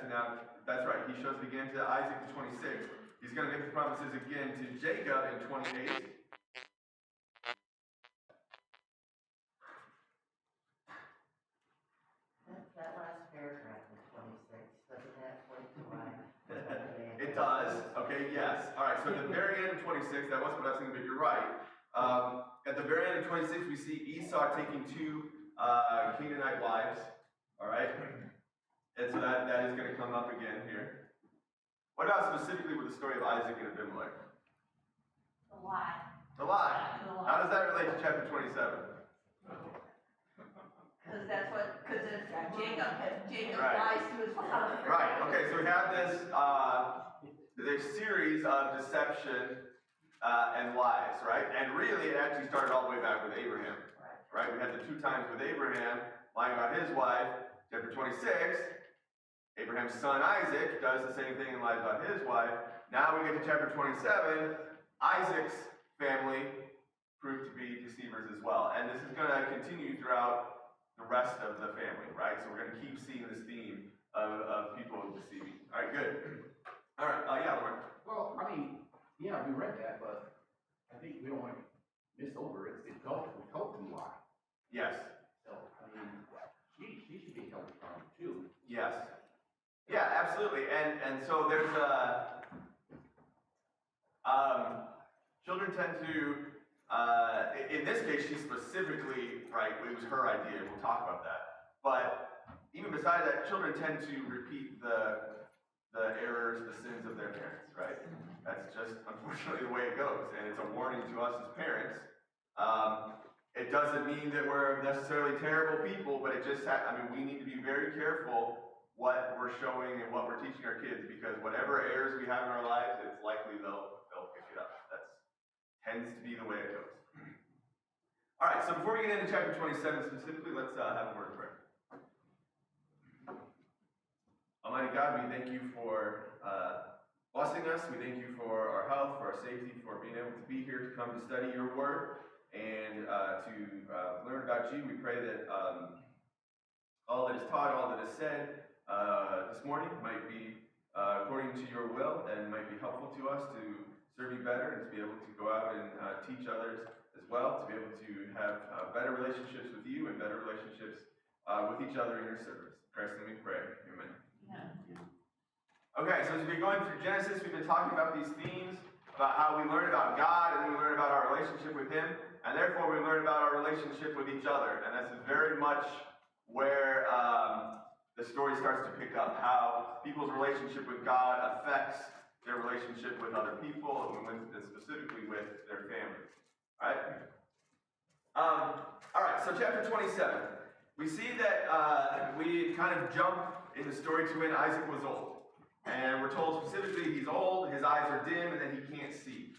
So now, that's right. He shows it again to Isaac in 26. He's going to make the promises again to Jacob in 28. That last paragraph in 26, doesn't that point to why? It does. Okay, yes. All right, so at the very end of 26, that wasn't what I was thinking, but you're right. At the very end of 26, we see Esau taking two Canaanite wives. All right? And so that is going to come up again here. What about specifically with the story of Isaac and Abimelech? The lie. The lie. How does that relate to chapter 27? Because Jacob Right. lies to his father. Right. Okay, so we have this series of deception and lies, right? And really, it actually started all the way back with Abraham. Right? We had the two times with Abraham lying about his wife. Chapter 26, Abraham's son Isaac does the same thing and lies about his wife. Now we get to chapter 27. Isaac's family proved to be deceivers as well. And this is going to continue throughout the rest of the family, right? So we're going to keep seeing this theme of people deceiving. All right, good. All right, yeah, Lauren. Well, I mean, yeah, we read that, but I think we don't want to miss over it. It's helped them lie. Yes. So, I mean, she should be held accountable too. Yes. Yeah, absolutely. And so there's children tend to, in this case, she specifically, right, it was her idea. We'll talk about that. But even beside that, children tend to repeat the errors, the sins of their parents, right? That's just, unfortunately, the way it goes. And it's a warning to us as parents. It doesn't mean that we're necessarily terrible people, but it just, we need to be very careful what we're showing and what we're teaching our kids, because whatever errors we have in our lives, it's likely they'll pick it up. That tends to be the way it goes. All right, so before we get into chapter 27 specifically, let's have a word of prayer. Almighty God, we thank you for blessing us. We thank you for our health, for our safety, for being able to be here to come to study your word and to learn about you. We pray that all that is taught, all that is said this morning might be according to your will and might be helpful to us to serve you better and to be able to go out and teach others as well, to be able to have better relationships with you and better relationships with each other in your service. In Christ's name we pray. Amen. Okay, so as we've been going through Genesis, we've been talking about these themes, about how we learn about God and then we learn about our relationship with Him, and therefore we learn about our relationship with each other. And this is very much where the story starts to pick up, how people's relationship with God affects their relationship with other people, and specifically with their families. All right, so chapter 27. We see that we kind of jump in the story to when Isaac was old. And we're told specifically he's old, his eyes are dim, and that he can't see.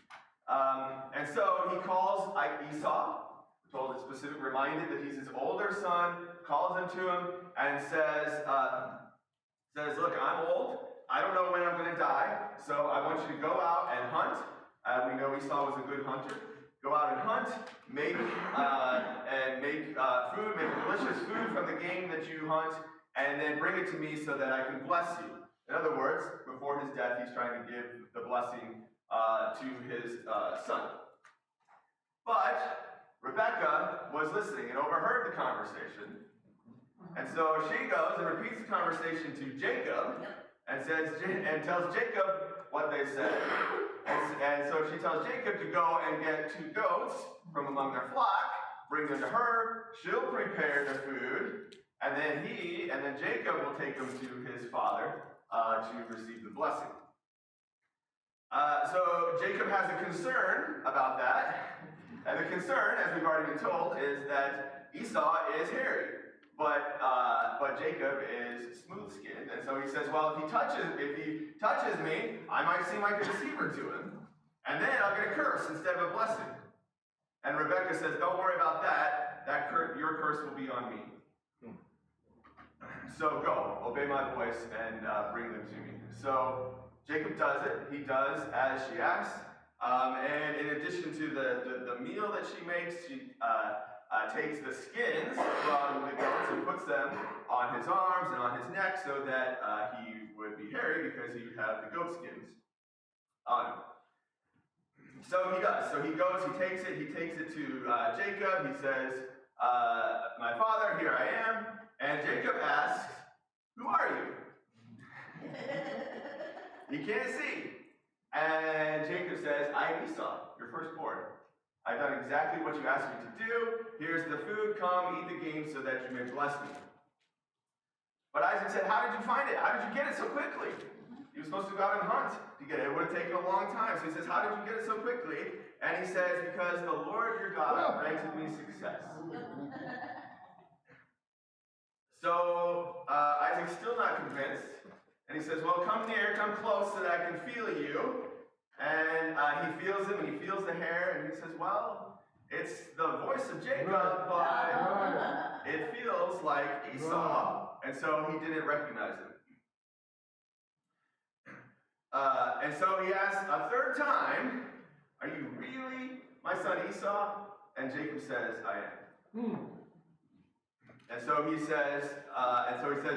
And so he calls Esau. We're told it's specific, reminded that he's his older son, calls him to him, and says, look, I'm old. I don't know when I'm going to die, so I want you to go out and hunt. We know Esau was a good hunter. Go out and hunt, make food, make delicious food from the game that you hunt, and then bring it to me so that I can bless you. In other words, before his death, he's trying to give the blessing to his son. But Rebekah was listening and overheard the conversation. And so she goes and repeats the conversation to Jacob and tells Jacob what they said. And so she tells Jacob to go and get 2 goats from among their flock, bring them to her, she'll prepare the food, and then Jacob will take them to his father to receive the blessing. So Jacob has a concern about that. And the concern, as we've already been told, is that Esau is hairy. But Jacob is smooth-skinned, and so he says, well, if he touches me, I might seem like a deceiver to him, and then I'll get a curse instead of a blessing. And Rebekah says, don't worry about that. Your curse will be on me. So go, obey my voice, and bring them to me. So Jacob does it. He does as she asks. And in addition to the meal that she makes, takes the skins from the goats and puts them on his arms and on his neck so that he would be hairy because he would have the goat skins on him. So he does. So he goes, he takes it to Jacob. He says, my father, here I am. And Jacob asks, who are you? He can't see. And Jacob says, I am Esau, your firstborn. I've done exactly what you asked me to do. Here's the food. Come, eat the game so that you may bless me. But Isaac said, how did you find it? How did you get it so quickly? He was supposed to go out and hunt to get it. It would have taken a long time. So he says, how did you get it so quickly? And he says, because the Lord your God granted me success. So Isaac's still not convinced. And he says, well, come near, come close so that I can feel you. And he feels him, and he feels the hair, and he says, well, it's the voice of Jacob, but it feels like Esau. And so he didn't recognize him. And so he asks a third time, are you really my son Esau? And Jacob says, I am. And so he says,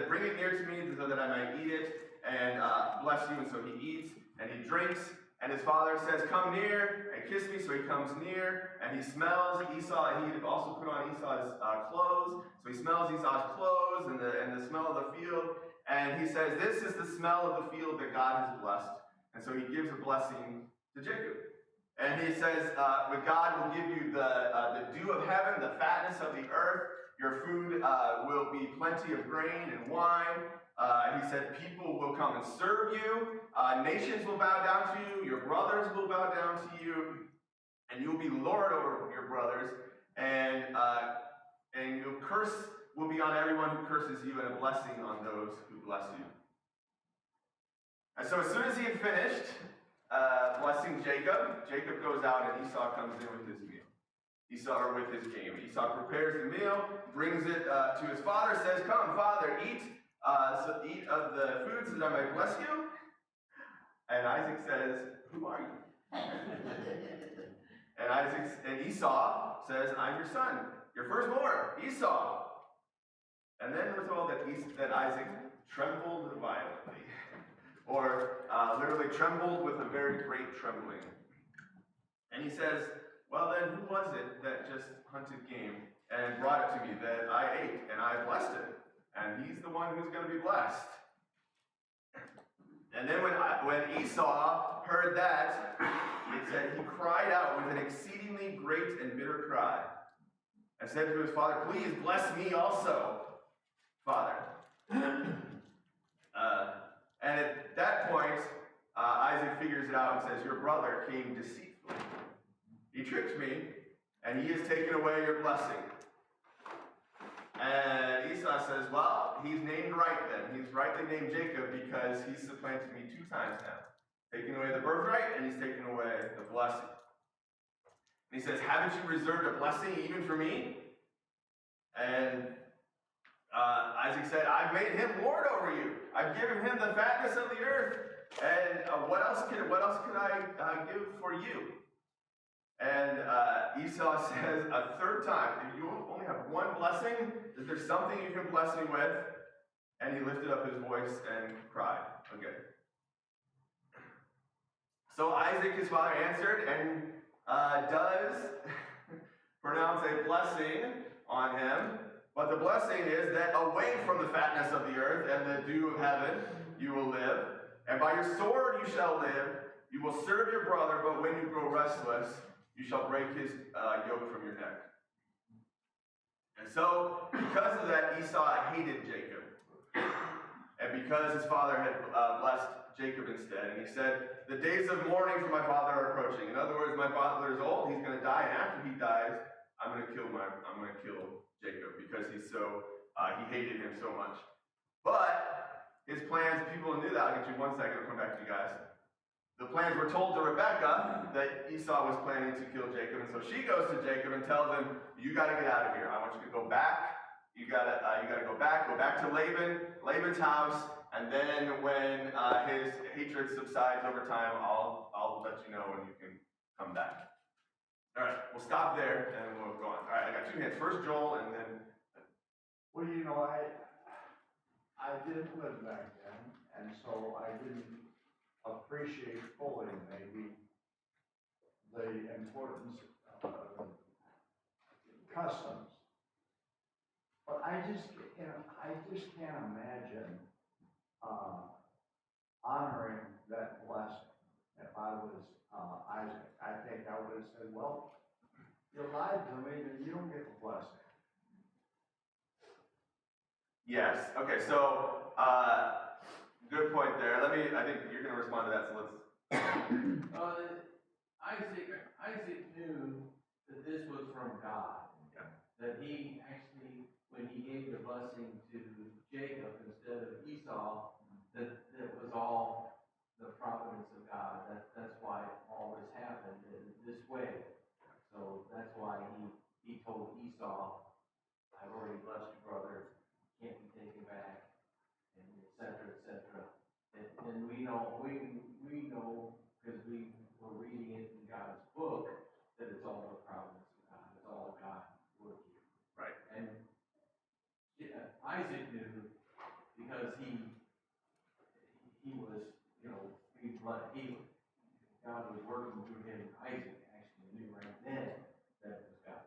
bring it near to me so that I might eat it and bless you. And so he eats and he drinks. And his father says, come near and kiss me. So he comes near and he smells Esau. He also put on Esau's clothes. So he smells Esau's clothes and the smell of the field. And he says, this is the smell of the field that God has blessed. And so he gives a blessing to Jacob. And he says, but God will give you the dew of heaven, the fatness of the earth. Your food will be plenty of grain and wine. He said, people will come and serve you. Nations will bow down to you. Your brothers will bow down to you. And you'll be lord over your brothers. And your curse will be on everyone who curses you, and a blessing on those who bless you. And so as soon as he had finished blessing Jacob, Jacob goes out and Esau comes in with his meal. With his game. Esau prepares the meal, brings it to his father, says, come, father, eat of the food so that I may bless you. And Isaac says, who are you? And Esau says, I'm your son, your firstborn, Esau. And then we're told that Isaac trembled violently, or literally trembled with a very great trembling. And he says, well then, who was it that just hunted game and brought it to me that I ate and I blessed it? And he's the one who's going to be blessed. And then when Esau heard that, it said he cried out with an exceedingly great and bitter cry and said to his father, please bless me also, Father. And at that point, Isaac figures it out and says, your brother came deceitfully. He tricked me, and he has taken away your blessing. And Esau says, well, he's named right then. He's rightly named Jacob because he's supplanted me 2 times now. Taking away the birthright, and he's taken away the blessing. And he says, haven't you reserved a blessing even for me? And Isaac said, I've made him lord over you. I've given him the fatness of the earth. And what else could I give for you? And Esau says a third time, if you only have one blessing, is there something you can bless me with? And he lifted up his voice and cried. Okay. So Isaac, his father, answered and does pronounce a blessing on him. But the blessing is that away from the fatness of the earth and the dew of heaven you will live. And by your sword you shall live. You will serve your brother, but when you grow restless, you shall break his yoke from your neck. And so, because of that, Esau hated Jacob. And because his father had blessed Jacob instead. And he said, the days of mourning for my father are approaching. In other words, my father is old, he's going to die, and after he dies, I'm going to kill Jacob because he hated him so much. But his plans, people knew that. I'll get you 1 second, I'll come back to you guys. The plans were told to Rebekah that Esau was planning to kill Jacob, and so she goes to Jacob and tells him, you got to get out of here. I want you to go back. You got to go back to Laban's house, and then when his hatred subsides over time, I'll let you know when you can come back. All right, we'll stop there and we'll go on. All right, I got two hands. First Joel, and then Well, I didn't live back then, and so I didn't appreciate fully maybe the importance of customs. But I just can't imagine, honoring that blessing. If I was, Isaac, I think I would have said, well, you lied to me, then you don't get the blessing. yes. Okay, so good point there. I think you're going to respond to that. So let's. Isaac knew that this was from God. Yeah. That he actually, when he gave the blessing to Jacob instead of Esau, that it was all the providence of God. That's why all this happened in this way. So that's why he told Esau, I've already blessed your brother, can't be taken back, and et cetera, et cetera. And we know, because we were reading it in God's book, that it's all the providence of God, it's all God working. Right. And Isaac knew, because he was, God was working through him. Isaac actually knew right then that it was God.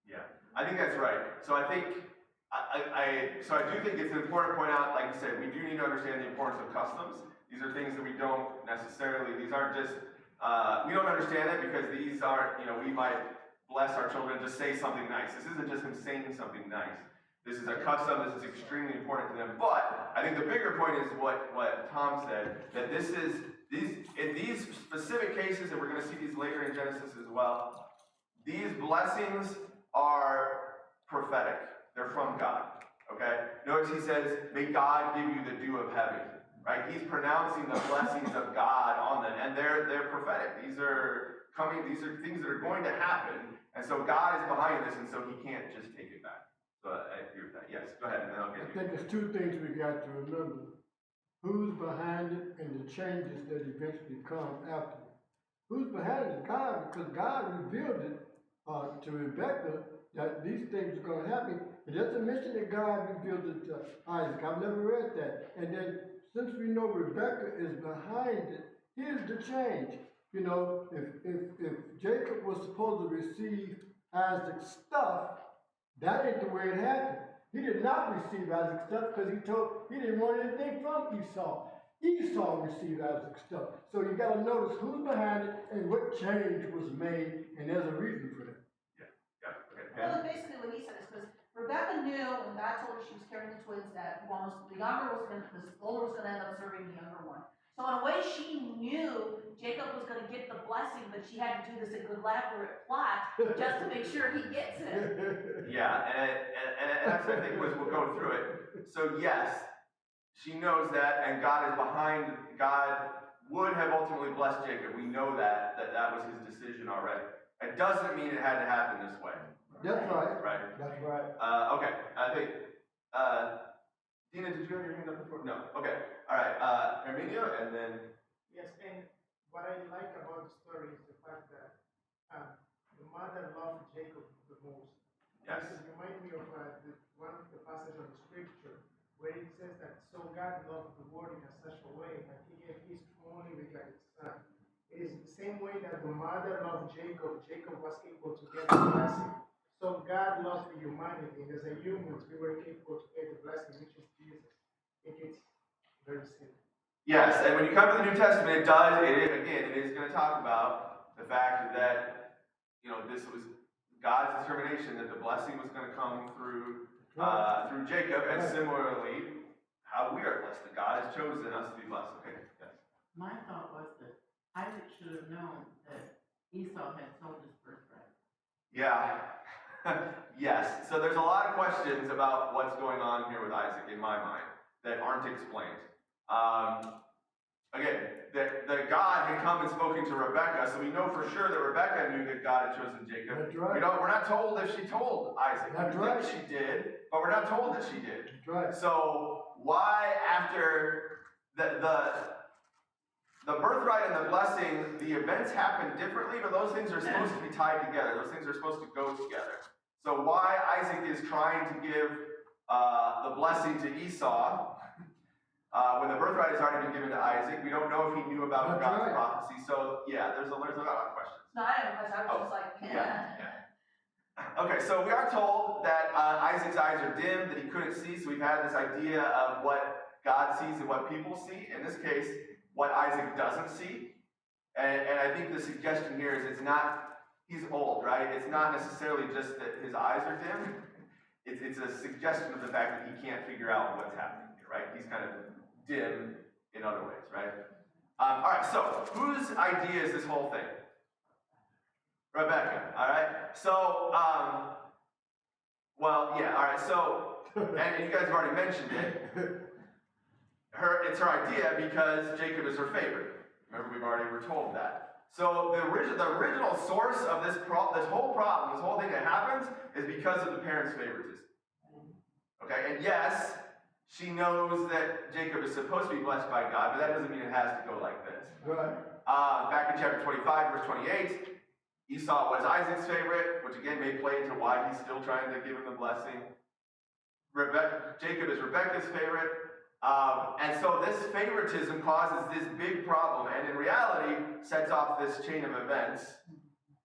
Yeah, I think that's right. So I think, so I do think it's important to point out, like you said, we do need to understand the importance of customs. These are things that we don't necessarily, these aren't just, we don't understand it because these aren't, we might bless our children, just say something nice. This isn't just him saying something nice. This is a custom, this is extremely important to them. But I think the bigger point is what Tom said, that in these specific cases, and we're going to see these later in Genesis as well, these blessings are prophetic. They're from God, okay? Notice he says, may God give you the dew of heaven, right? He's pronouncing the blessings of God on them, and they're prophetic. These are things that are going to happen, and so God is behind this, and so he can't just take it back. So I agree with that. Yes, go ahead, and then I'll get you. I think there's two things we got to remember. Who's behind it and the changes that eventually come after it. Who's behind it is God, because God revealed it to Rebekah that these things are going to happen. It doesn't mention that God revealed it to Isaac. I've never read that. And then, since we know Rebekah is behind it, here's the change. If Jacob was supposed to receive Isaac's stuff, that ain't the way it happened. He did not receive Isaac's stuff because he didn't want anything from Esau. Esau received Isaac's stuff. So you got to notice who's behind it and what change was made, and there's a reason for that. Yeah, okay. Well, basically what he said is because Rebecca knew when God told her she was carrying the twins that the older was gonna end up serving the younger one. So in a way, she knew Jacob was gonna get the blessing, but she had to do this elaborate plot just to make sure he gets it. Yeah, and that's what I think we'll go through it. So yes, she knows that, and God is behind. God would have ultimately blessed Jacob. We know that was his decision already. It doesn't mean it had to happen this way. That's right. Right. That's right. Okay. I think. Dina, did you have your hand up before? No. Okay. All right. Armenia, and then. Yes, and what I like about the story is the fact that the mother loved Jacob the most. Yes. This reminds me of one of the passages of the scripture where it says that so God loved the world in such a way that he gave his only begotten son. It is the same way that the mother loved Jacob. Jacob was able to get the blessing. So God loved humanity, and as a humans, we were able to get the blessing, which is Jesus. It is very simple. Yes, and when you come to the New Testament, it is going to talk about the fact that, this was God's determination that the blessing was going to come through Jacob, and similarly, how we are blessed, that God has chosen us to be blessed. Okay, yes. My thought was that Isaac should have known that Esau had sold his birthright. Yeah. Yes. So there's a lot of questions about what's going on here with Isaac in my mind that aren't explained. Again, that God had come and spoken to Rebekah, so we know for sure that Rebekah knew that God had chosen Jacob. That's right. We're not told if she told Isaac. That's We think right. she did, but we're not told that she did. That's right. So why after the birthright and the blessing, the events happen differently, but those things are supposed to be tied together. Those things are supposed to go together. So why Isaac is trying to give the blessing to Esau, when the birthright has already been given to Isaac, we don't know if he knew about That's God's right. prophecy. So yeah, there's a lot of questions. No, I didn't, because I was just like, Okay, so we are told that Isaac's eyes are dim, that he couldn't see, so we've had this idea of what God sees and what people see. In this case, what Isaac doesn't see. And I think the suggestion here is it's not, he's old, right? It's not necessarily just that his eyes are dim. It's a suggestion of the fact that he can't figure out what's happening here, right? He's kind of dim in other ways, right? All right, so whose idea is this whole thing? Rebecca, all right? So, well, yeah, all right, so, and you guys have already mentioned it. It's her idea because Jacob is her favorite. Remember, we're told that. So the original source of this whole problem, this whole thing that happens, is because of the parents' favoritism. Okay, and yes, she knows that Jacob is supposed to be blessed by God, but that doesn't mean it has to go like this. Right. Back in chapter 25, verse 28, Esau was Isaac's favorite, which again may play into why he's still trying to give him the blessing. Jacob is Rebekah's favorite. And so this favoritism causes this big problem, and in reality sets off this chain of events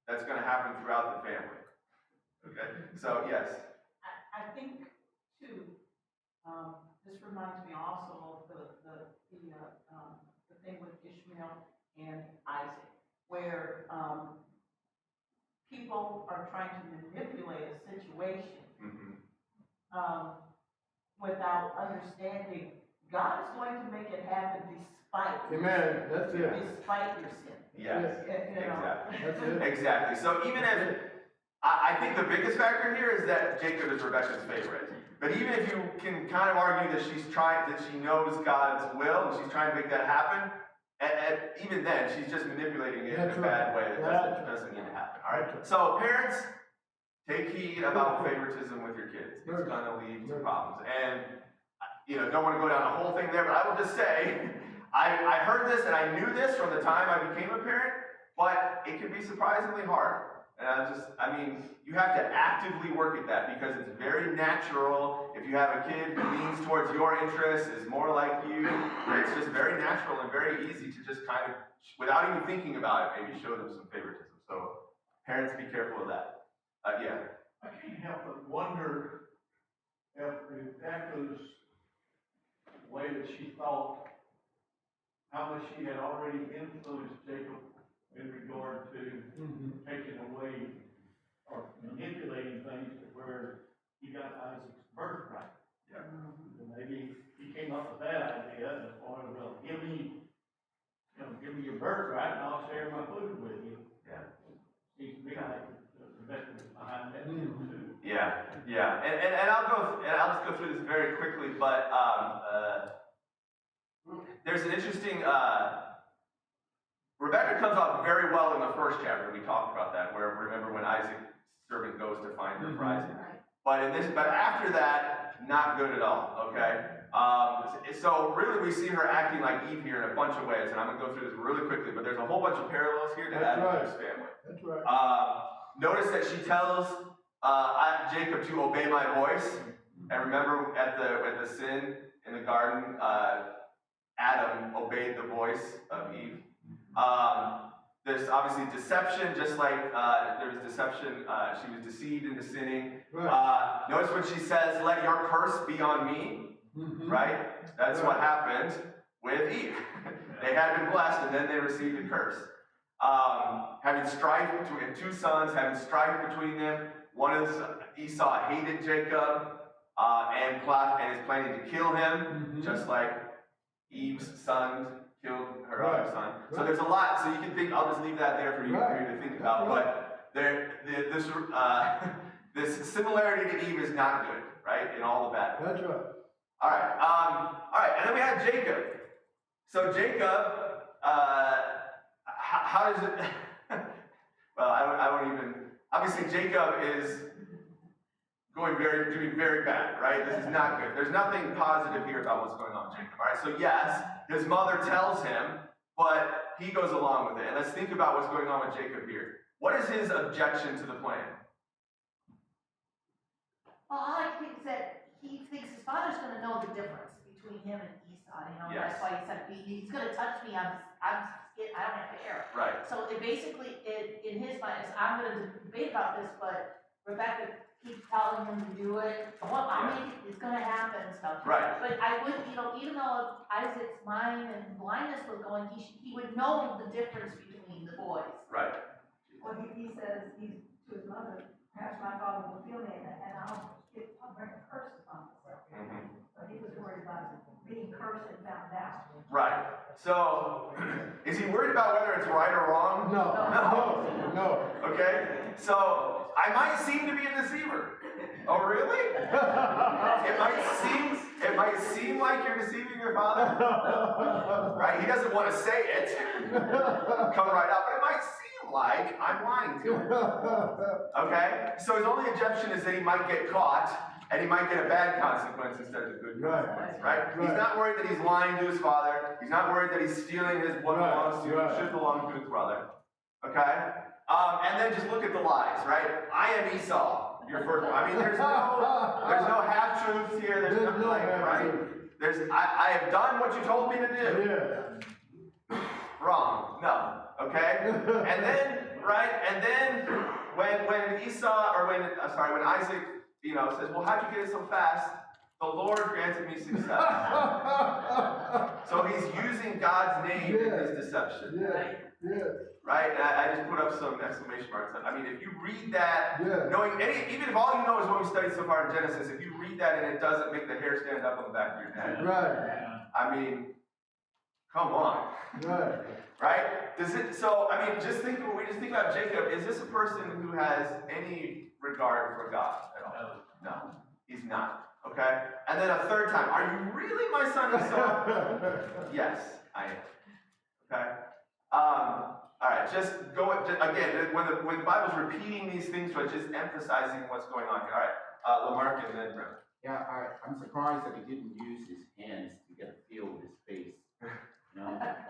that's going to happen throughout the family. Okay, so yes. I think too, this reminds me also of the thing with Ishmael and Isaac, where people are trying to manipulate a situation without understanding God is going to make it happen despite. Amen. That's it. Despite your sin. Yes. You know. Exactly. That's it. Exactly. So even if I think the biggest factor here is that Jacob is Rebekah's favorite. But even if you can kind of argue that she knows God's will and she's trying to make that happen, and even then she's just manipulating it in a bad way that doesn't need to happen. All right. So parents, take heed about favoritism with your kids. It's going to lead to problems. And don't want to go down the whole thing there, but I will just say, I heard this and I knew this from the time I became a parent, but it can be surprisingly hard. And you have to actively work at that because it's very natural. If you have a kid who leans towards your interests, is more like you, it's just very natural and very easy to just kind of, without even thinking about it, maybe show them some favoritism. So parents, be careful of that. Yeah. I can't help but wonder if Rebecca's way that she thought, how much she had already influenced Jacob in regard to taking away or manipulating things to where he got Isaac's birthright. Yeah. And maybe he came up with that idea as far as, well, give me your birthright and I'll share my food with you. Yeah. Seems to me like Rebecca was behind that too. Yeah, and I'll just go through this very quickly, but there's an interesting. Rebecca comes out very well in the first chapter. We talked about that, where remember when Isaac's servant goes to find her for Isaac. But after that, not good at all. Okay. So really, we see her acting like Eve here in a bunch of ways, and I'm gonna go through this really quickly. But there's a whole bunch of parallels here to Adam's family. That's right. Notice that she tells Jacob to obey my voice. And remember at the sin in the garden, Adam obeyed the voice of Eve. There's obviously deception, just like there was deception. She was deceived into sinning. Right. Notice when she says, "Let your curse be on me," right? That's what happened with Eve. They had been blessed, and then they received a curse. Having strife between two sons, having strife between them. One is Esau hated Jacob and is planning to kill him, just like Eve's son killed her other son. So there's a lot. So you can think. I'll just leave that there for you to think about. But this similarity to Eve is not good, right? In all the bad ways. That's right. All right, and then we have Jacob. So Jacob, how does it? Well, I won't even. Obviously, Jacob is doing very bad, right? This is not good. There's nothing positive here about what's going on with Jacob. All right, so yes, his mother tells him, but he goes along with it. And let's think about what's going on with Jacob here. What is his objection to the plan? Well, all I think is that he thinks his father's gonna know the difference between him and Esau, you know, Yes. that's why he said, he's gonna touch me, I'm scared, I don't have hair. Right. So it basically, in his mind, is I'm gonna debate about this, but Rebecca keeps telling him to do it. Well, I'll make it, it's gonna happen and stuff. Right. But I would, you know, even though Isaac's mind and blindness was going, he would know the difference between the boys. Right. Well, he says, he's to his mother, perhaps my father will feel me and I'll bring a curse upon myself. Mm-hmm. So he was worried about being cursed and found out. Right. So, is he worried about whether it's right or wrong? No. Okay. So, I might seem to be a deceiver. Oh, really? It might seem like you're deceiving your father. Right? He doesn't want to say it. Come right out. But it might seem like I'm lying to him. Okay? So his only objection is that he might get caught and he might get a bad consequence instead of a good consequence. Right? He's not worried that he's lying to his father. He's not worried that he's stealing what belongs to him, should belong to his brother. Okay? And then just look at the lies, right? I am Esau. Your first one. I mean, there's no half truths here. There's nothing like, right? I have done what you told me to do. Yeah. Wrong. No. Okay. And then, right? And then when Isaac, says, well, how'd you get it so fast? The Lord granted me success. So he's using God's name in his deception. Yeah. Right? And I just put up some exclamation marks. I mean, if you read that, knowing even if all you know is what we studied so far in Genesis, if you read that and it doesn't make the hair stand up on the back of your head, Right. I mean, come on. Right. Right? Just think about Jacob. Is this a person who has any regard for God at all? No, he's not. Okay? And then a third time, are you really my son Esau? Yes, I am. Okay? All right, again, when the Bible's repeating these things, so it's just emphasizing what's going on here. All right, Lamarck and then Brent. Yeah, I'm surprised that he didn't use his hands to get a feel with his face. Well, that's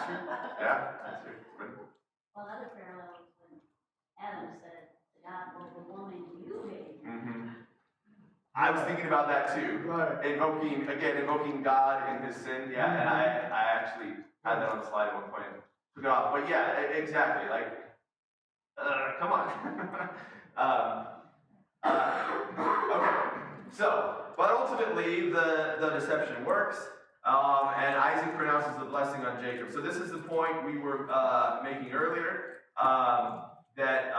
true. Yeah, that's true. Well, other parallels when Adam said to God, well, the woman you made. Mm-hmm. I was thinking about that too. Right. Invoking God in his sin. Yeah, and I actually had that on the slide at one point and took it off. But yeah, exactly. Like, come on. Okay. So, but ultimately, the deception works. And Isaac pronounces the blessing on Jacob. So this is the point we were making earlier, that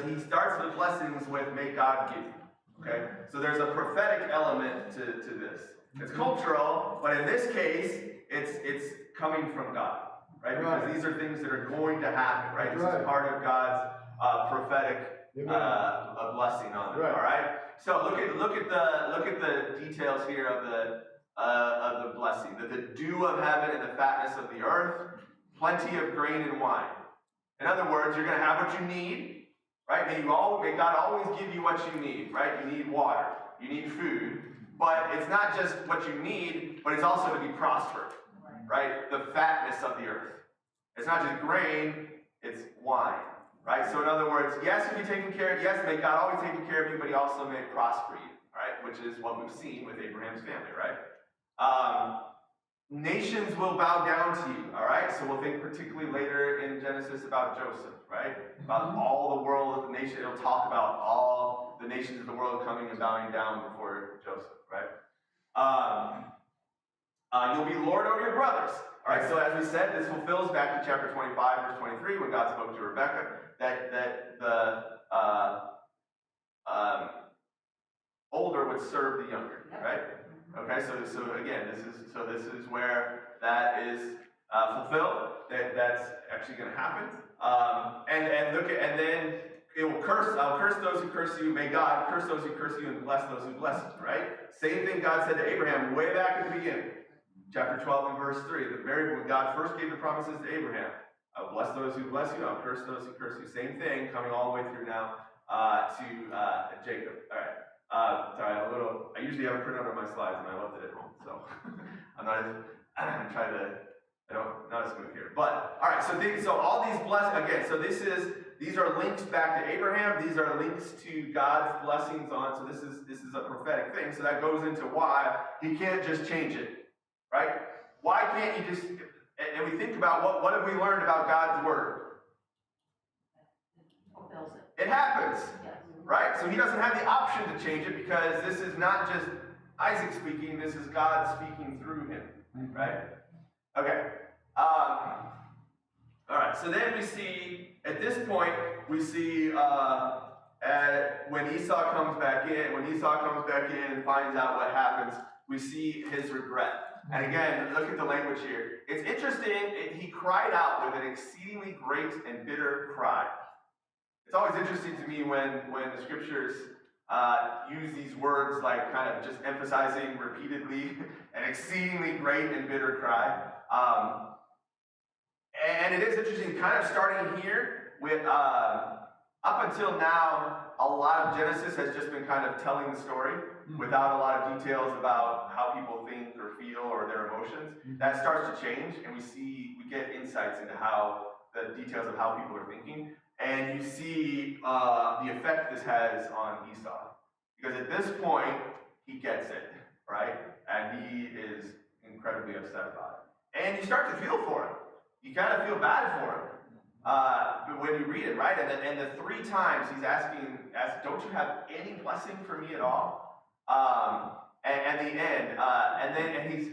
he starts the blessings with "May God give you." Okay, so there's a prophetic element to this. It's cultural, but in this case, it's coming from God, right? Because these are things that are going to happen, right? This is part of God's prophetic blessing on them. All right. So look at the details here of the blessing. The dew of heaven and the fatness of the earth, plenty of grain and wine. In other words, you're going to have what you need, right? May God always give you what you need, right? You need water, you need food, but it's not just what you need, but it's also to be prospered, right? The fatness of the earth. It's not just grain; it's wine. Right? So in other words, yes, you'll be taken care of. Yes, may God always take care of you, but he also may prosper you, right? Which is what we've seen with Abraham's family, right? Nations will bow down to you, all right? So we'll think particularly later in Genesis about Joseph, right? About all the world of the nation. It'll talk about all the nations of the world coming and bowing down before Joseph, right? You'll be Lord over your brothers. All right, so as we said, this fulfills back to chapter 25, verse 23, when God spoke to Rebekah, that the older would serve the younger, right? Okay, so again, this is where that is fulfilled. That's actually going to happen. And then it will curse. I'll curse those who curse you. May God curse those who curse you and bless those who bless you. Right? Same thing God said to Abraham way back at the beginning. Chapter 12 and verse 3, when God first gave the promises to Abraham, I'll bless those who bless you, I'll curse those who curse you. Same thing coming all the way through now to Jacob. All right. Sorry, I usually have it printed out on my slides and I left it at home. So I'm trying to, not as smooth here. But, all right, so all these blessings, again, so these are links back to Abraham. These are links to God's blessings on, so this is a prophetic thing. So that goes into why he can't just change it, right? Why can't you just, and we think about what have we learned about God's word? Fulfills it. It happens, Yes. right? So he doesn't have the option to change it because this is not just Isaac speaking, this is God speaking through him, right? Okay. All right, so then we see, at this point, we see when Esau comes back in and finds out what happens, we see his regret. And again, look at the language here. It's interesting, he cried out with an exceedingly great and bitter cry. It's always interesting to me when the scriptures use these words like kind of just emphasizing repeatedly an exceedingly great and bitter cry. And it is interesting, kind of starting here with, up until now, a lot of Genesis has just been kind of telling the story without a lot of details about how people think or feel or their emotions. That starts to change, and we get insights into how the details of how people are thinking. And you see the effect this has on Esau. Because at this point, he gets it, right? And he is incredibly upset about it. And you start to feel for him. You kind of feel bad for him. But when you read it, right? And the 3 times he's asking, don't you have any blessing for me at all? And the end,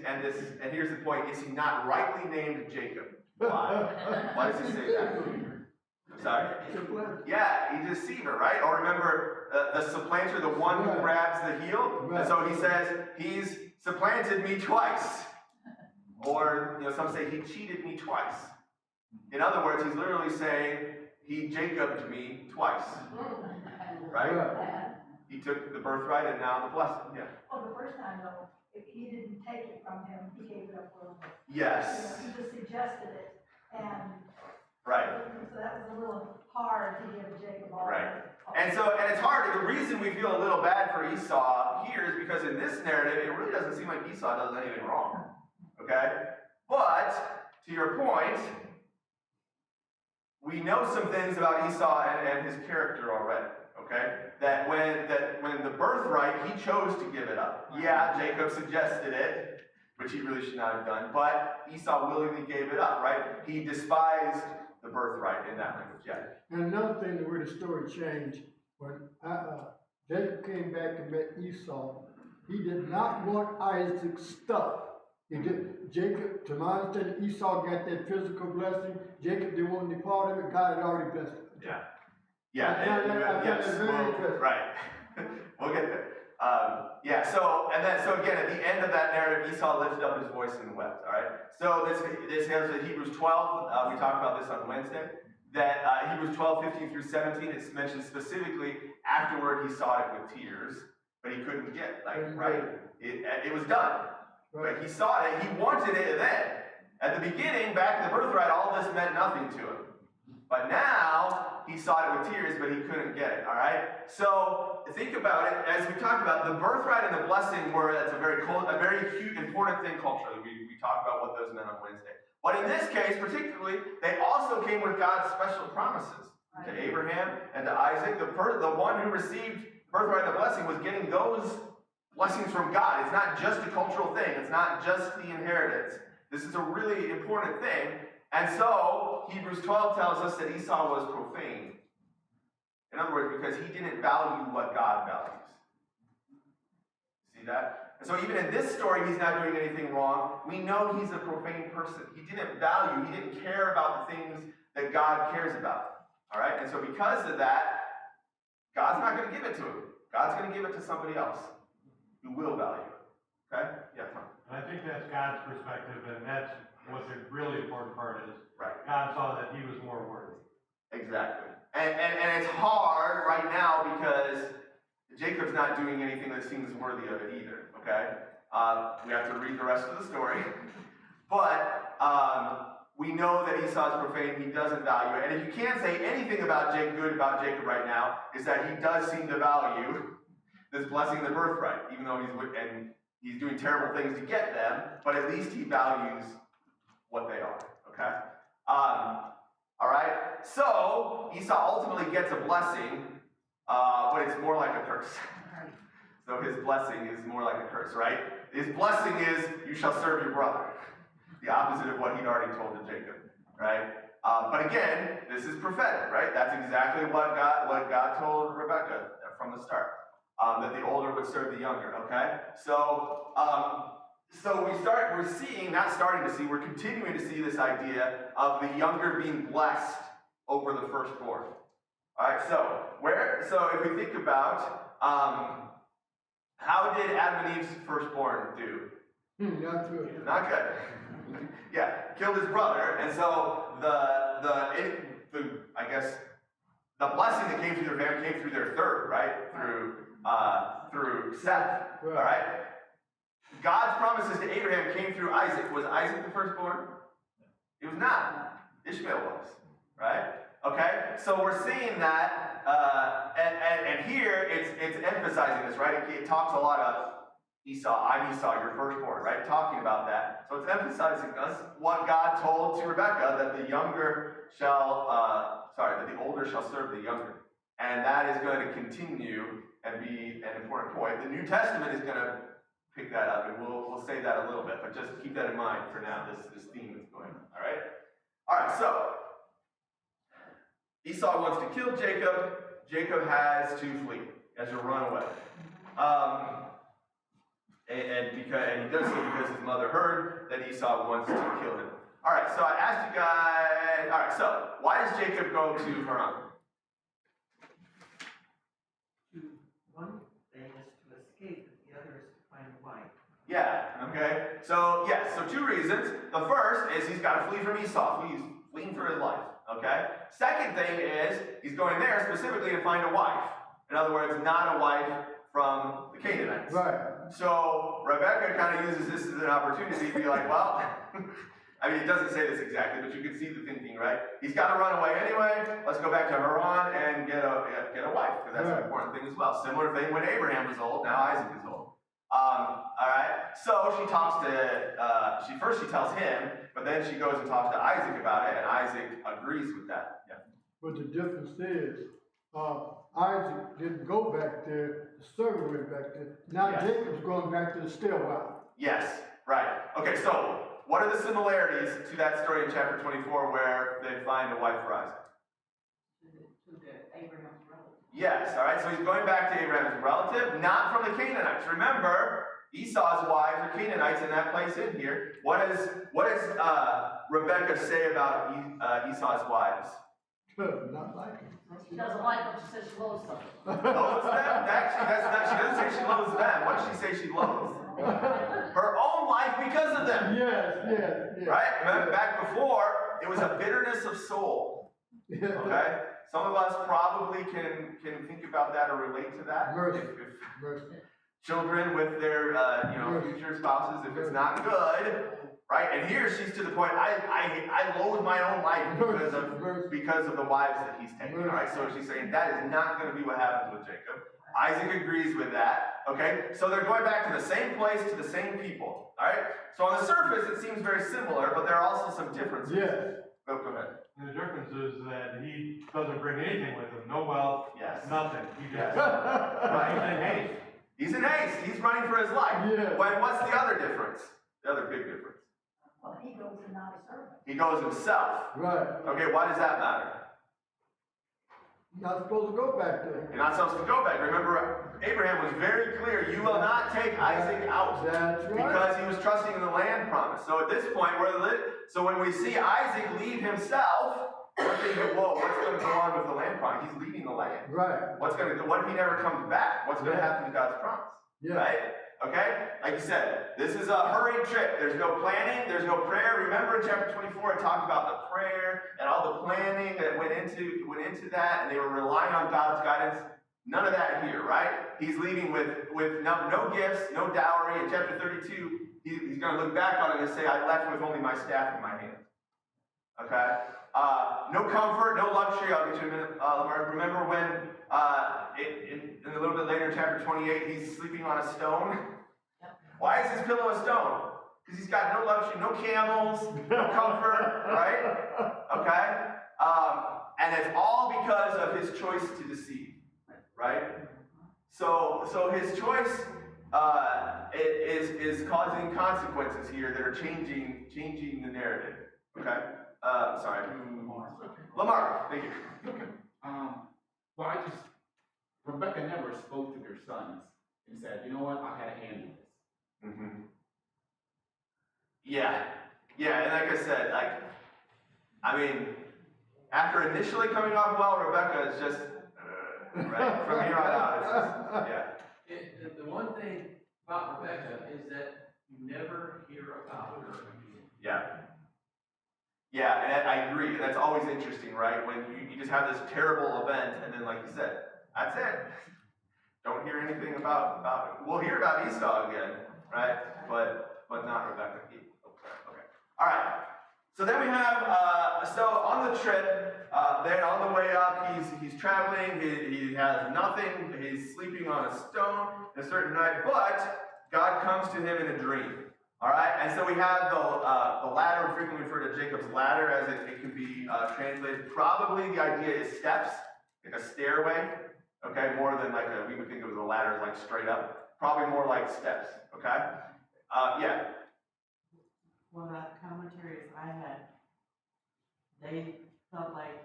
and here's the point, is he not rightly named Jacob? Why? Why does he say that? Sorry? Yeah, he's a deceiver, right? Or remember the supplanter, the one who grabs the heel? And so he says, he's supplanted me twice. Or, some say he cheated me twice. In other words, he's literally saying, he Jacobed me twice. Right? He took the birthright and now the blessing. Yeah. Well, the first time, though, if he didn't take it from him, he gave it up for him. Yes. He just suggested it, and right. So that was a little hard to give Jacob all. Right. And it's hard. The reason we feel a little bad for Esau here is because in this narrative, it really doesn't seem like Esau does anything wrong. Okay? But, to your point, we know some things about Esau and his character already. Okay? That when the birthright, he chose to give it up. Yeah, Jacob suggested it, which he really should not have done, but Esau willingly gave it up, right? He despised the birthright in that language, yeah. And another thing where the story changed, when Jacob came back and met Esau, he did not want Isaac's stuff. Jacob, to my understanding, Esau got that physical blessing. Jacob didn't want any part of it. God had already blessed it. Yeah. Yeah. Yes. Right. We'll get there. So again, at the end of that narrative, Esau lifted up his voice and wept. All right. So this has Hebrews 12. We talked about this on Wednesday. That Hebrews 12:15-17. It's mentioned specifically. Afterward, he sought it with tears, but he couldn't get it was done. Right. But he sought it. He wanted it then. At the beginning, back in the birthright, all this meant nothing to him. But now he sought it with tears, but he couldn't get it. All right. So think about it. As we talked about, the birthright and the blessing that's a very huge, important thing culturally. We talked about what those meant on Wednesday. But in this case, particularly, they also came with God's special promises to Abraham and to Isaac. The one who received the birthright and the blessing was getting those blessings from God. It's not just a cultural thing. It's not just the inheritance. This is a really important thing. And so, Hebrews 12 tells us that Esau was profane. In other words, because he didn't value what God values. See that? And so even in this story, he's not doing anything wrong. We know he's a profane person. He didn't care about the things that God cares about. All right? And so because of that, God's not going to give it to him. God's going to give it to somebody else who will value it. Okay? Yeah, Tom. And I think that's God's perspective, and that's what the really important part is. Right. God saw that he was more worthy. Exactly. And it's hard right now because Jacob's not doing anything that seems worthy of it either. Okay? We have to read the rest of the story. But we know that Esau's profane. He doesn't value it. And if you can't say anything good about Jacob right now, is that he does seem to value this blessing of the birthright, even though he's doing terrible things to get them, but at least he values what they are, okay? All right, so Esau ultimately gets a blessing, but it's more like a curse. So his blessing is more like a curse, right? His blessing is, you shall serve your brother. The opposite of what he'd already told to Jacob, right? But again, this is prophetic, right? That's exactly what God told Rebekah from the start, that the older would serve the younger, okay? So we're continuing to see this idea of the younger being blessed over the firstborn. All right, so if we think about, how did Adam and Eve's firstborn do? Not good. Not good. Yeah, killed his brother, and so I guess the blessing that came through their family came through their third, right? Through Seth. All right. God's promises to Abraham came through Isaac. Was Isaac the firstborn? He was not. Ishmael was, right? Okay. So we're seeing that, and here it's emphasizing this, right? It talks a lot of Esau, I'm Esau, your firstborn, right? Talking about that. So it's emphasizing us what God told to Rebekah, that the older shall serve the younger. And that is going to continue and be an important point. The New Testament is going to pick that up, and we'll say that a little bit, but just keep that in mind for now, this theme is going on, all right? All right, so Esau wants to kill Jacob. Jacob has to flee, has to run away. And he does so because his mother heard that Esau wants to kill him. All right, so I asked you guys, all right, so why does Jacob go to Haran? One thing is to escape, the other is to find a wife. Yeah, okay. So, so 2 reasons. The first is he's got to flee from Esau. He's fleeing for his life, okay? Second thing is he's going there specifically to find a wife. In other words, not a wife from the Canaanites. Right. So Rebekah kind of uses this as an opportunity to be like, well, I mean, it doesn't say this exactly, but you can see the thinking, right? He's got to run away anyway. Let's go back to Haran and get a wife, because that's an important thing as well. Similar thing when Abraham was old, now Isaac is old. All right. So she talks to, she tells him, but then she goes and talks to Isaac about it, and Isaac agrees with that. Yeah. But the difference is, Isaac didn't go back there, the servant went back there. Now Yes. Jacob's going back to the still wife. Yes, right. Okay, so what are the similarities to that story in chapter 24 where they find a wife for Isaac? To the Abraham's relative. Yes, all right, so he's going back to Abraham's relative, not from the Canaanites. Remember, Esau's wives are Canaanites in that place in here. What does Rebekah say about Esau's wives? Not like him. She doesn't like them, she says she loathes them. Loathes them? She doesn't say she loathes them. What does she say she loathes? Her own life because of them. Yes. Right? Remember back before, it was a bitterness of soul. Okay? Some of us probably can think about that or relate to that. Mercy. If children with their future spouses, if it's not good, right? And here she's to the point, I loathe my own life because of the wives that he's taken. All right, so she's saying that is not going to be what happens with Jacob. Isaac agrees with that. Okay, so they're going back to the same place, to the same people. All right, so on the surface it seems very similar, but there are also some differences. Yes. Go ahead. And the difference is that he doesn't bring anything with him, no wealth, Yes. nothing. He just, Right. he's in haste. He's in haste. He's running for his life. Yeah. What's the other difference? The other big difference. Well, he goes and not a servant. He goes himself. Right. Okay, why does that matter? Not supposed to go back there. You're not supposed to go back. Remember, Abraham was very clear, you will not take Isaac out. That's right. Because he was trusting in the land promise. So at this point, so when we see Isaac leave himself, we're thinking, whoa, what's going to go on with the land promise? He's leaving the land. Right. What if he never comes back? What's going to happen to God's promise? Yeah. Right? Okay? Like you said, this is a hurried trip. There's no planning. There's no prayer. Remember in chapter 24, it talked about the prayer and all the planning that went into that, and they were relying on God's guidance. None of that here, right? He's leaving with no gifts, no dowry. In chapter 32, he's going to look back on it and say, I left with only my staff in my hand. Okay? No comfort, no luxury. I'll get you in a minute, Lamar. Remember when, in a little bit later in chapter 28, he's sleeping on a stone? Why is his pillow a stone? Because he's got no luxury, no camels, no comfort, right? Okay? And it's all because of his choice to deceive, right? So his choice is causing consequences here that are changing the narrative. Okay? Sorry. Lamar, thank you. Well, Rebecca never spoke to their sons and said, you know what, I had a hand in this. Mm-hmm. Yeah, and like I said, after initially coming off well, Rebecca is just, right, from here on out, it's just, yeah. The one thing about Rebecca is that you never hear about her again. Yeah, and I agree, and that's always interesting, right, when you just have this terrible event, and then like you said, that's it. Don't hear anything about it. We'll hear about Esau again, right, but not Rebecca. Okay, all right. So then we have, so on the trip, then on the way up, he's traveling, he has nothing, he's sleeping on a stone a certain night, but God comes to him in a dream. All right, and so we have the ladder. We frequently refer to Jacob's ladder as it can be translated. Probably the idea is steps, like a stairway, okay, more than like we would think of as a ladder, like straight up. Probably more like steps, okay? Yeah. Well, the commentaries I had, they felt like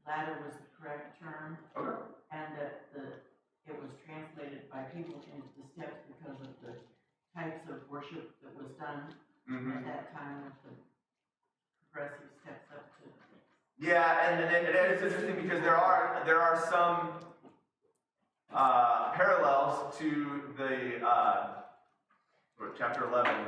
ladder was the correct term, Okay. and that it was translated by people into the steps because of the types of worship that was done at that time with the progressive steps up to. Yeah, and it's interesting because there are some parallels to the chapter 11,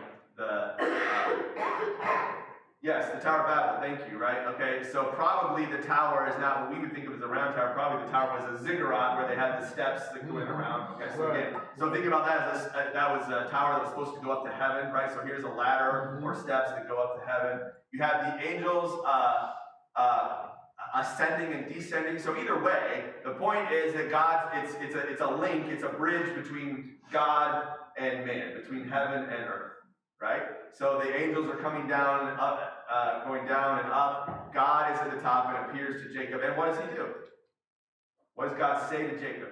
yes, the Tower of Babel, thank you, right? Okay, so probably the tower is not what we would think of as a round tower. Probably the tower was a ziggurat where they had the steps that went around. Okay, so again, so think about that as that was a tower that was supposed to go up to heaven, right? So here's a ladder or steps that go up to heaven. You have the angels ascending and descending. So either way, the point is that it's a link, it's a bridge between God and man, between heaven and earth, right? So the angels are coming down and up, going down and up. God is at the top and appears to Jacob. And what does he do? What does God say to Jacob?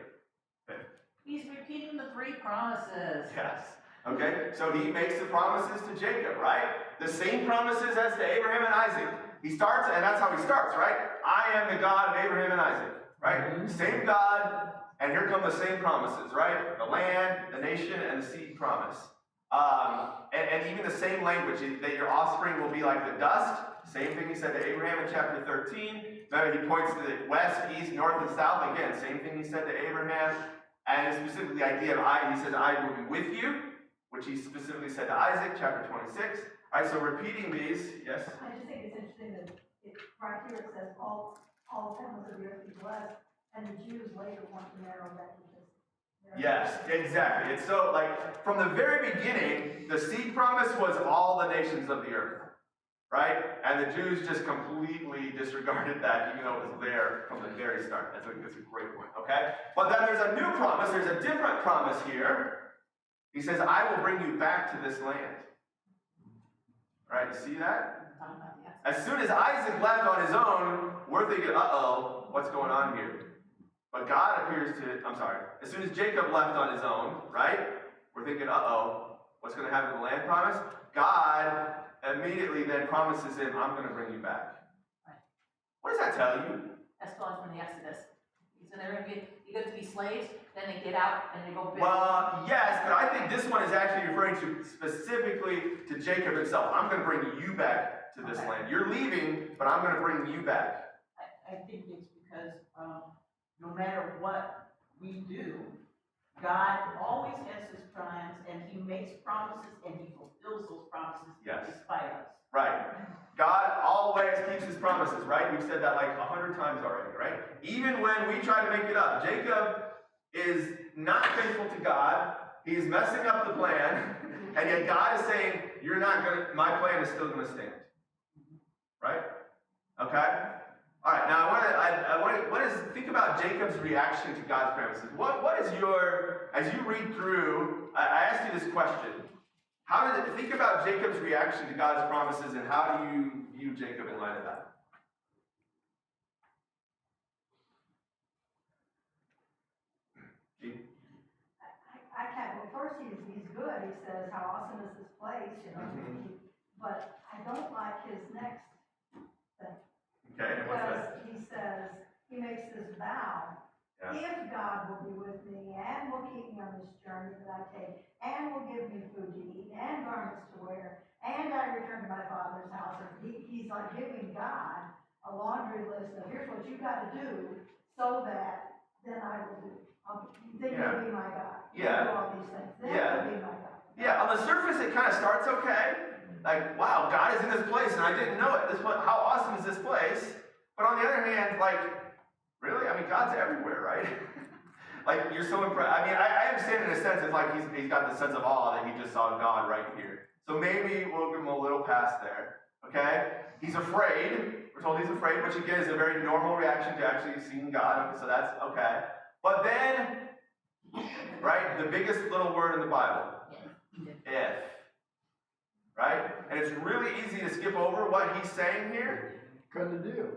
He's repeating the 3 promises. Yes. Okay, so he makes the promises to Jacob, right? The same promises as to Abraham and Isaac. He starts, and that's how he starts, right? I am the God of Abraham and Isaac, right? Same God, and here come the same promises, right? The land, the nation, and the seed promise. And even the same language, that your offspring will be like the dust. Same thing he said to Abraham in chapter 13. Remember, he points to the west, east, north, and south. Again, same thing he said to Abraham. And specifically the idea of he says, I will be with you, which he specifically said to Isaac, chapter 26. All right, so repeating these, yes? I just think it's interesting that right here it says, all families of the earth be blessed, and the Jews later want to narrow that to just. Yes, exactly. It's so, like, from the very beginning, the seed promise was all the nations of the earth, right? And the Jews just completely disregarded that, even though it was there from the very start. That's a great point, okay? But then there's a new promise. There's a different promise here. He says, I will bring you back to this land. All right, you see that? As soon as Isaac left on his own, we're thinking, uh-oh, what's going on here? But God appears to, as soon as Jacob left on his own, right? We're thinking, uh-oh, what's going to happen to the land promise? God immediately then promises him, I'm going to bring you back. What does that tell you? That's called from the Exodus. He said they're going to be slaves, then they get out and they go build. Well, yes, but I think this one is actually referring to specifically to Jacob himself. I'm going to bring you back to this land. You're leaving, but I'm going to bring you back. I think it's because no matter what we do, God always has his plans, and he makes promises, and he fulfills those promises despite us. Right. God always keeps his promises, right? We've said that like 100 times already, right? Even when we try to make it up. Jacob is not faithful to God. He's messing up the plan. And yet God is saying, my plan is still going to stand. Right? Okay? All right, now I want to think about Jacob's reaction to God's promises. What is as you read through, I asked you this question. think about Jacob's reaction to God's promises, and how do you view Jacob in light of that? I can't, well, first he's good, he says, how awesome is this place, you know, but I don't like his next thing. Okay, and what's that? Because he says, he makes this vow, Yeah. if God will be with me, and will keep me on this journey that I take, and will give me food to eat, and garments to wear, and I return to my father's house, or he's like giving God a laundry list of, here's what you gotta do, so that then I will do. Then you'll be my God. Yeah. Do all these things. Then Yeah. you'll be my God. Yeah, on the surface it kind of starts okay. Like, wow, God is in this place and I didn't know it. How awesome is this place? But on the other hand, like, really? I mean, God's everywhere, right? Like, you're so impressed. I mean, I understand in a sense, it's like he's got the sense of awe that he just saw God right here. So maybe we'll give him a little pass there, okay? He's afraid. We're told he's afraid, which again is a very normal reaction to actually seeing God. Okay, so that's okay. But then, right, the biggest little word in the Bible, if. Right? And it's really easy to skip over what he's saying here. Cutting the deal.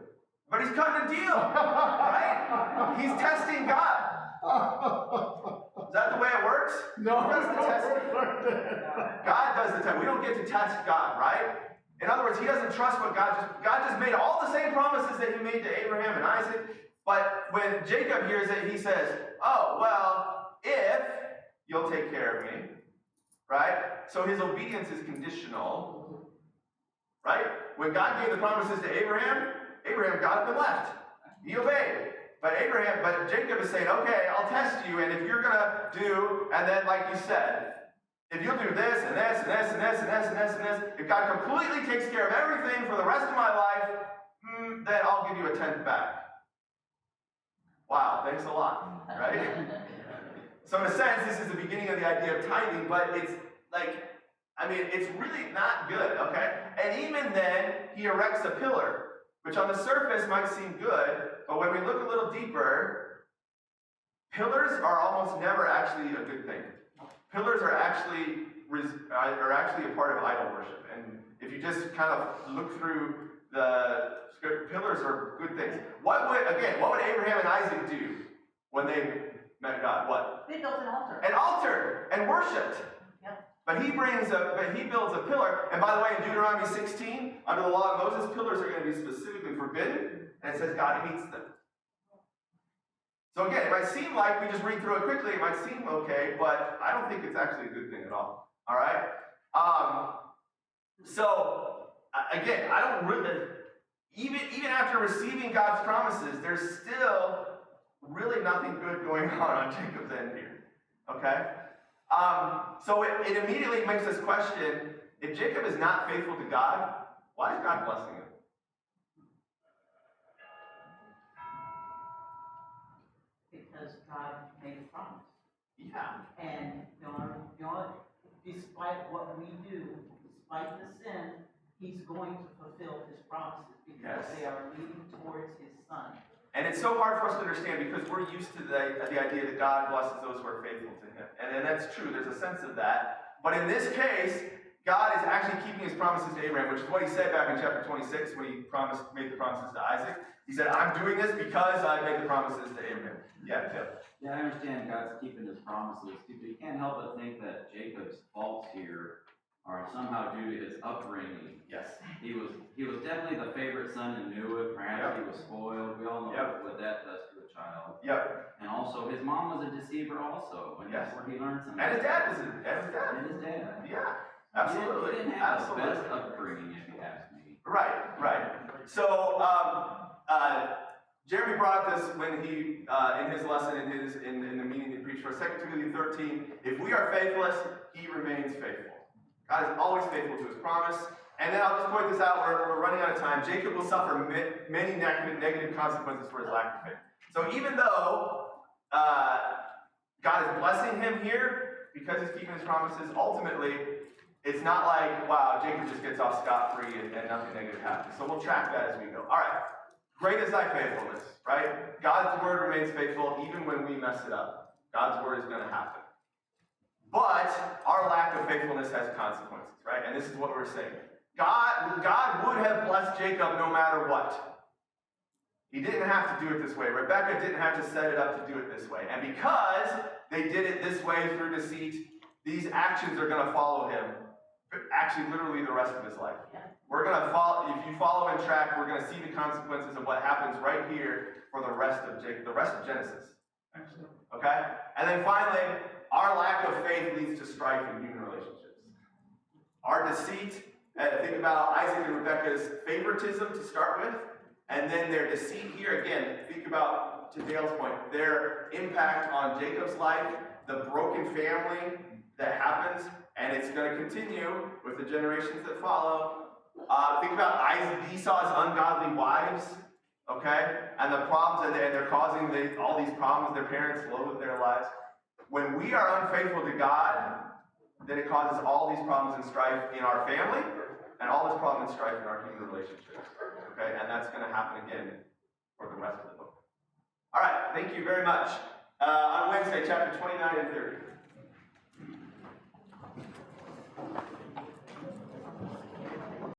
But he's cutting a deal, right? He's testing God. Is that the way it works? No, Who does the testing? like that. God does the testing. We don't get to test God, right? In other words, he doesn't trust what God just made all the same promises that he made to Abraham and Isaac. But when Jacob hears it, he says, oh, well, if you'll take care of me, right? So his obedience is conditional, right? When God gave the promises to Abraham, Abraham got up and left. He obeyed. But Jacob is saying, okay, I'll test you, and if you're gonna do, and then like you said, if you'll do this and this and this and this and this and this and this, if God completely takes care of everything for the rest of my life, then I'll give you a tenth back. Wow, thanks a lot, right? So in a sense, this is the beginning of the idea of tithing, but it's like, I mean, it's really not good, okay? And even then, he erects a pillar, which on the surface might seem good, but when we look a little deeper, pillars are almost never actually a good thing. Pillars are actually a part of idol worship. And if you just kind of look through the script, pillars are good things. What would Abraham and Isaac do when they met God? What? They built an altar. An altar and worshipped. Yep. But he builds a pillar. And by the way, in Deuteronomy 16, under the law of Moses, pillars are going to be specifically forbidden. And it says God hates them. So again, it might seem like we just read through it quickly, it might seem okay, but I don't think it's actually a good thing at all. All right? So, again, I don't really, even after receiving God's promises, there's still really nothing good going on Jacob's end here. Okay? So it immediately makes us question, if Jacob is not faithful to God, why is God blessing him? Because God made a promise. Yeah. And, despite what we do, despite the sin, he's going to fulfill his promises because they are leading towards his son. And it's so hard for us to understand because we're used to the idea that God blesses those who are faithful to him. And that's true, there's a sense of that. But in this case, God is actually keeping his promises to Abraham, which is what he said back in chapter 26 when he made the promises to Isaac. He said, I'm doing this because I made the promises to Abraham. Yeah, Tim. Yeah, I understand God's keeping his promises, but you can't help but think that Jacob's faults here are somehow due to his upbringing. Yes. He was definitely the favorite son and knew it. Perhaps he was spoiled. We all know what that does to a child. Yep. And also, his mom was a deceiver also. And that's where he learned something. And his dad was And his dad. Yeah, absolutely. He didn't have the best upbringing, if you ask me. Right. So, Jeremy brought up this when he, in his lesson, in the meeting he preached for 2 Timothy 13, if we are faithless, he remains faithful. God is always faithful to his promise. And then I'll just point this out, we're running out of time. Jacob will suffer many negative consequences for his lack of faith. So even though God is blessing him here, because he's keeping his promises, ultimately, it's not like, wow, Jacob just gets off scot-free and nothing negative happens. So we'll track that as we go. All right. Great is thy faithfulness, right? God's word remains faithful even when we mess it up. God's word is going to happen. But our lack of faithfulness has consequences, right? And this is what we're saying. God would have blessed Jacob no matter what. He didn't have to do it this way. Rebekah didn't have to set it up to do it this way. And because they did it this way through deceit, these actions are going to follow him, actually literally the rest of his life. We're going to follow, if you follow and track, we're going to see the consequences of what happens right here for the rest of Genesis. Actually. Okay? And then finally, our lack of faith leads to strife in human relationships. Our deceit, think about Isaac and Rebekah's favoritism to start with, and then their deceit here, again, think about, to Dale's point, their impact on Jacob's life, the broken family that happens, and it's going to continue with the generations that follow. Think about Esau's ungodly wives, okay? And the problems, and they're causing all these problems their parents loathe their lives. When we are unfaithful to God, then it causes all these problems and strife in our family, and all this problem and strife in our human relationships. Okay? And that's going to happen again for the rest of the book. All right, thank you very much. On Wednesday, chapter 29 and 30.